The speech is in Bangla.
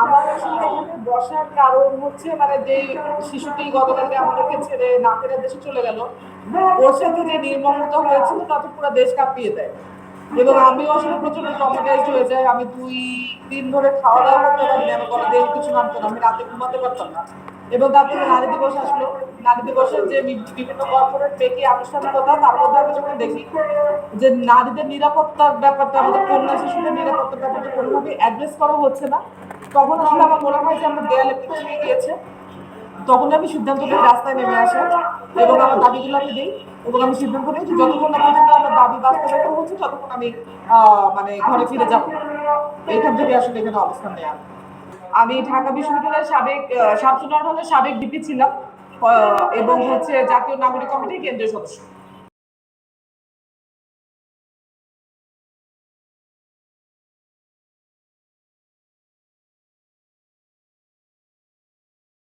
আমার আসলে এখানে বসার কারণ হচ্ছে মানে যে শিশুটি গতকালকে আমাদেরকে ছেড়ে না ফেরার দেশে চলে গেল, ওর সাথে যে নির্মমতা হয়েছিল তাতে পুরো দেশ কাঁপিয়ে দেয়। এবং আমিও আসলে প্রচন্ড ট্রমাটাইজড হয়ে যাই। আমি 2 দিন ধরে খাওয়া দাওয়া করতে পারি না, আমার গলা দিয়ে কিছু নামতো না, আমি রাতে ঘুমাতে পারতাম না। এবং তারপরে নারী দিবস আসলো, নারী দিবসের যে বিভিন্ন কর্পোরেট পেকে আনুষ্ঠানিকতা, তার মধ্যে আমি যখন দেখি যে নারীদের নিরাপত্তার ব্যাপারটা, আমাদের কন্যা শিশুদের নিরাপত্তার ব্যাপারটা কোনোভাবেই অ্যাড্রেস করা হচ্ছে না, তখন আসলে আমার মনে হয় যে আমরা দেয়ালে পিঠ থেকে গিয়েছে। তখন আমি সিদ্ধান্ত নিই রাস্তায় নেমে আসা এবং আমার দাবিগুলো আমি দিই। এবং আমি সিদ্ধান্ত নিই যে যতক্ষণ না পর্যন্ত আমার দাবি বাস্তবায়িত হচ্ছে ততক্ষণ আমি মানে ঘরে ফিরে যাব। এইখান থেকে আসলে এখানে অবস্থান নেওয়া। আমি ঢাকা বিশ্ববিদ্যালয়ের সাবেক শামসুন্নাহার হলের সাবেক ভিপি ছিলাম এবং হচ্ছে জাতীয় নাগরিক কমিটির কেন্দ্রীয় সদস্য।